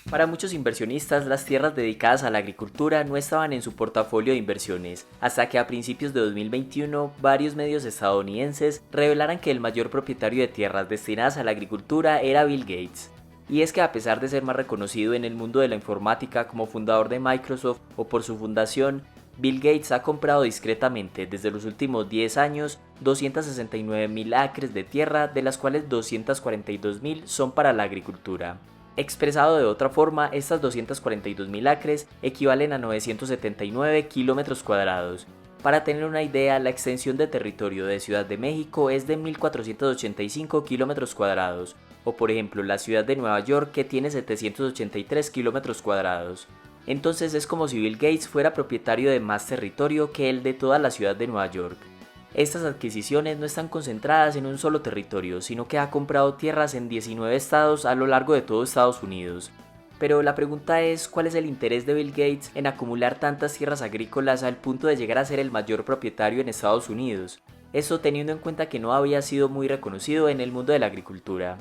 Para muchos inversionistas, las tierras dedicadas a la agricultura no estaban en su portafolio de inversiones, hasta que a principios de 2021 varios medios estadounidenses revelaran que el mayor propietario de tierras destinadas a la agricultura era Bill Gates. Y es que a pesar de ser más reconocido en el mundo de la informática como fundador de Microsoft o por su fundación, Bill Gates ha comprado discretamente desde los últimos 10 años 269.000 acres de tierra, de las cuales 242.000 son para la agricultura. Expresado de otra forma, estas 242.000 acres equivalen a 979 kilómetros cuadrados. Para tener una idea, la extensión de territorio de Ciudad de México es de 1.485 kilómetros cuadrados, o por ejemplo la ciudad de Nueva York, que tiene 783 kilómetros cuadrados. Entonces es como si Bill Gates fuera propietario de más territorio que el de toda la ciudad de Nueva York. Estas adquisiciones no están concentradas en un solo territorio, sino que ha comprado tierras en 19 estados a lo largo de todo Estados Unidos. Pero la pregunta es, ¿cuál es el interés de Bill Gates en acumular tantas tierras agrícolas al punto de llegar a ser el mayor propietario en Estados Unidos? Eso teniendo en cuenta que no había sido muy reconocido en el mundo de la agricultura.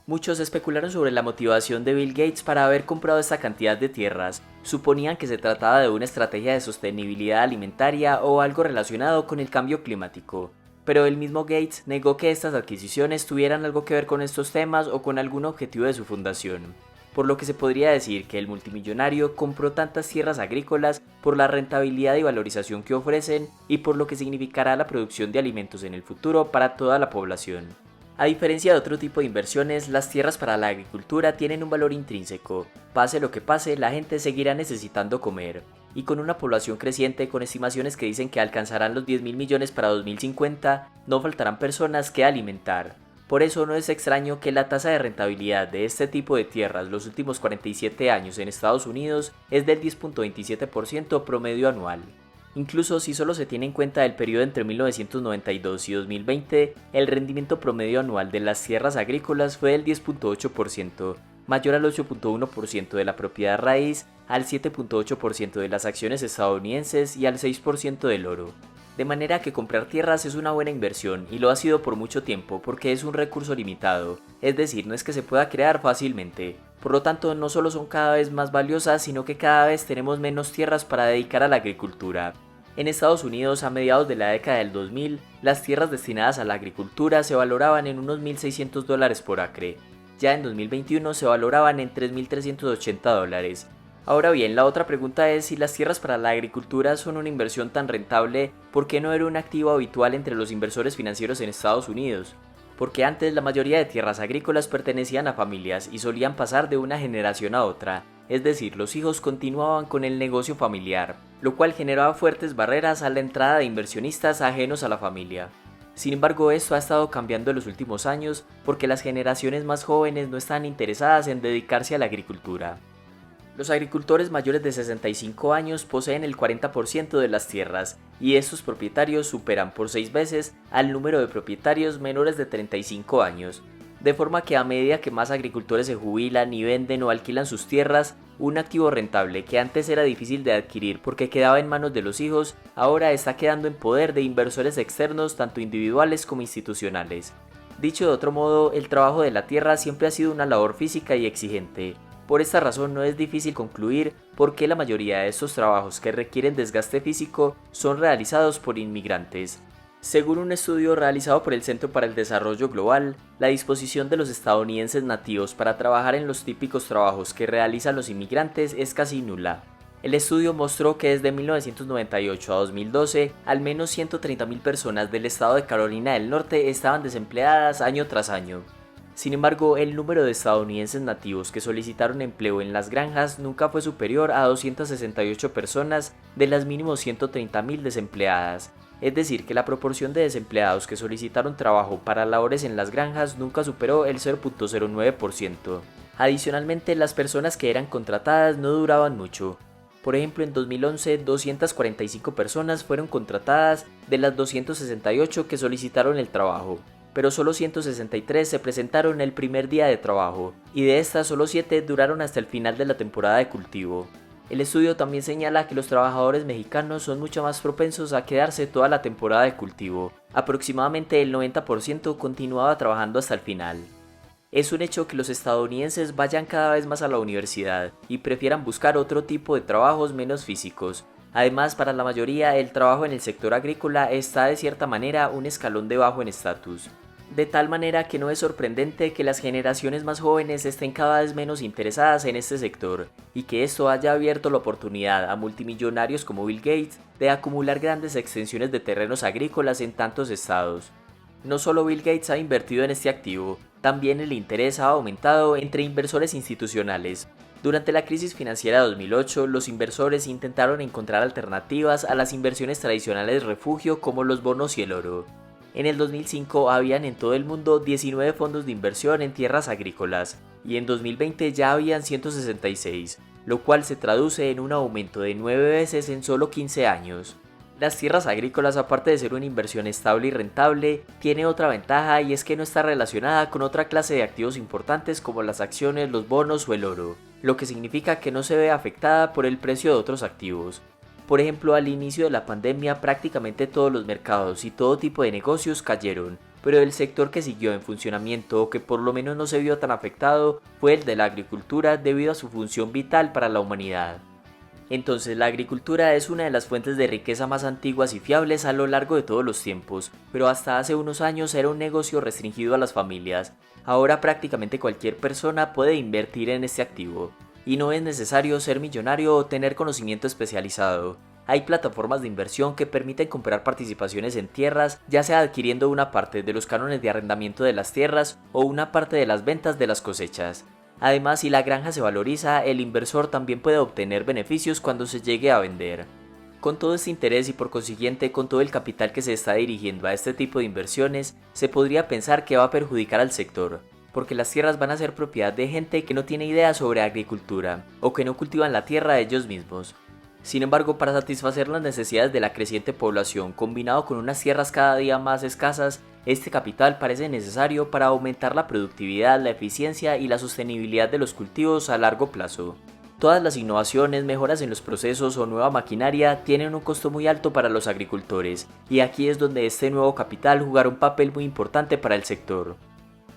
Muchos especularon sobre la motivación de Bill Gates para haber comprado esta cantidad de tierras. Suponían que se trataba de una estrategia de sostenibilidad alimentaria o algo relacionado con el cambio climático. Pero el mismo Gates negó que estas adquisiciones tuvieran algo que ver con estos temas o con algún objetivo de su fundación. Por lo que se podría decir que el multimillonario compró tantas tierras agrícolas por la rentabilidad y valorización que ofrecen y por lo que significará la producción de alimentos en el futuro para toda la población. A diferencia de otro tipo de inversiones, las tierras para la agricultura tienen un valor intrínseco. Pase lo que pase, la gente seguirá necesitando comer. Y con una población creciente, con estimaciones que dicen que alcanzarán los 10.000 millones para 2050, no faltarán personas que alimentar. Por eso no es extraño que la tasa de rentabilidad de este tipo de tierras los últimos 47 años en Estados Unidos es del 10.27% promedio anual. Incluso si solo se tiene en cuenta el periodo entre 1992 y 2020, el rendimiento promedio anual de las tierras agrícolas fue del 10.8%, mayor al 8.1% de la propiedad raíz, al 7.8% de las acciones estadounidenses y al 6% del oro. De manera que comprar tierras es una buena inversión y lo ha sido por mucho tiempo porque es un recurso limitado, es decir, no es que se pueda crear fácilmente. Por lo tanto, no solo son cada vez más valiosas, sino que cada vez tenemos menos tierras para dedicar a la agricultura. En Estados Unidos, a mediados de la década del 2000, las tierras destinadas a la agricultura se valoraban en unos $1.600 por acre. Ya en 2021 se valoraban en $3.380. Ahora bien, la otra pregunta es si las tierras para la agricultura son una inversión tan rentable, ¿por qué no era un activo habitual entre los inversores financieros en Estados Unidos? Porque antes la mayoría de tierras agrícolas pertenecían a familias y solían pasar de una generación a otra, es decir, los hijos continuaban con el negocio familiar, lo cual generaba fuertes barreras a la entrada de inversionistas ajenos a la familia. Sin embargo, esto ha estado cambiando en los últimos años porque las generaciones más jóvenes no están interesadas en dedicarse a la agricultura. Los agricultores mayores de 65 años poseen el 40% de las tierras y estos propietarios superan por 6 veces al número de propietarios menores de 35 años, de forma que a medida que más agricultores se jubilan y venden o alquilan sus tierras, un activo rentable que antes era difícil de adquirir porque quedaba en manos de los hijos, ahora está quedando en poder de inversores externos tanto individuales como institucionales. Dicho de otro modo, el trabajo de la tierra siempre ha sido una labor física y exigente. Por esta razón no es difícil concluir por qué la mayoría de estos trabajos que requieren desgaste físico son realizados por inmigrantes. Según un estudio realizado por el Centro para el Desarrollo Global, la disposición de los estadounidenses nativos para trabajar en los típicos trabajos que realizan los inmigrantes es casi nula. El estudio mostró que desde 1998 a 2012, al menos 130.000 personas del estado de Carolina del Norte estaban desempleadas año tras año. Sin embargo, el número de estadounidenses nativos que solicitaron empleo en las granjas nunca fue superior a 268 personas de las mínimo 130.000 desempleadas. Es decir, que la proporción de desempleados que solicitaron trabajo para labores en las granjas nunca superó el 0.09%. Adicionalmente, las personas que eran contratadas no duraban mucho. Por ejemplo, en 2011, 245 personas fueron contratadas de las 268 que solicitaron el trabajo, pero solo 163 se presentaron el primer día de trabajo, y de estas solo 7 duraron hasta el final de la temporada de cultivo. El estudio también señala que los trabajadores mexicanos son mucho más propensos a quedarse toda la temporada de cultivo. Aproximadamente el 90% continuaba trabajando hasta el final. Es un hecho que los estadounidenses vayan cada vez más a la universidad y prefieran buscar otro tipo de trabajos menos físicos. Además, para la mayoría, el trabajo en el sector agrícola está de cierta manera un escalón debajo en estatus. De tal manera que no es sorprendente que las generaciones más jóvenes estén cada vez menos interesadas en este sector, y que esto haya abierto la oportunidad a multimillonarios como Bill Gates de acumular grandes extensiones de terrenos agrícolas en tantos estados. No solo Bill Gates ha invertido en este activo, también el interés ha aumentado entre inversores institucionales. Durante la crisis financiera de 2008, los inversores intentaron encontrar alternativas a las inversiones tradicionales refugio como los bonos y el oro. En el 2005 habían en todo el mundo 19 fondos de inversión en tierras agrícolas, y en 2020 ya habían 166, lo cual se traduce en un aumento de 9 veces en solo 15 años. Las tierras agrícolas, aparte de ser una inversión estable y rentable, tiene otra ventaja, y es que no está relacionada con otra clase de activos importantes como las acciones, los bonos o el oro, lo que significa que no se ve afectada por el precio de otros activos. Por ejemplo, al inicio de la pandemia prácticamente todos los mercados y todo tipo de negocios cayeron, pero el sector que siguió en funcionamiento o que por lo menos no se vio tan afectado fue el de la agricultura debido a su función vital para la humanidad. Entonces, la agricultura es una de las fuentes de riqueza más antiguas y fiables a lo largo de todos los tiempos, pero hasta hace unos años era un negocio restringido a las familias. Ahora prácticamente cualquier persona puede invertir en este activo, y no es necesario ser millonario o tener conocimiento especializado. Hay plataformas de inversión que permiten comprar participaciones en tierras, ya sea adquiriendo una parte de los cánones de arrendamiento de las tierras o una parte de las ventas de las cosechas. Además, si la granja se valoriza, el inversor también puede obtener beneficios cuando se llegue a vender. Con todo este interés y por consiguiente con todo el capital que se está dirigiendo a este tipo de inversiones, se podría pensar que va a perjudicar al sector, porque las tierras van a ser propiedad de gente que no tiene idea sobre agricultura, o que no cultivan la tierra ellos mismos. Sin embargo, para satisfacer las necesidades de la creciente población, combinado con unas tierras cada día más escasas, este capital parece necesario para aumentar la productividad, la eficiencia y la sostenibilidad de los cultivos a largo plazo. Todas las innovaciones, mejoras en los procesos o nueva maquinaria tienen un costo muy alto para los agricultores, y aquí es donde este nuevo capital jugará un papel muy importante para el sector.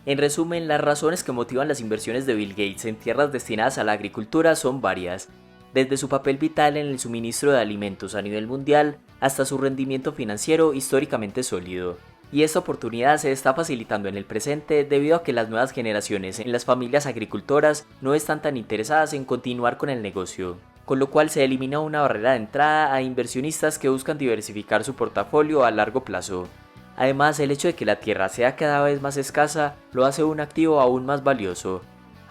En resumen, las razones que motivan las inversiones de Bill Gates en tierras destinadas a la agricultura son varias, desde su papel vital en el suministro de alimentos a nivel mundial hasta su rendimiento financiero históricamente sólido. Y esta oportunidad se está facilitando en el presente debido a que las nuevas generaciones en las familias agricultoras no están tan interesadas en continuar con el negocio, con lo cual se elimina una barrera de entrada a inversionistas que buscan diversificar su portafolio a largo plazo. Además, el hecho de que la tierra sea cada vez más escasa lo hace un activo aún más valioso,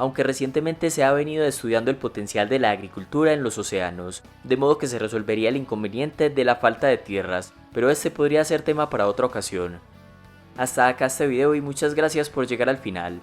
aunque recientemente se ha venido estudiando el potencial de la agricultura en los océanos, de modo que se resolvería el inconveniente de la falta de tierras, pero este podría ser tema para otra ocasión. Hasta acá este video y muchas gracias por llegar al final.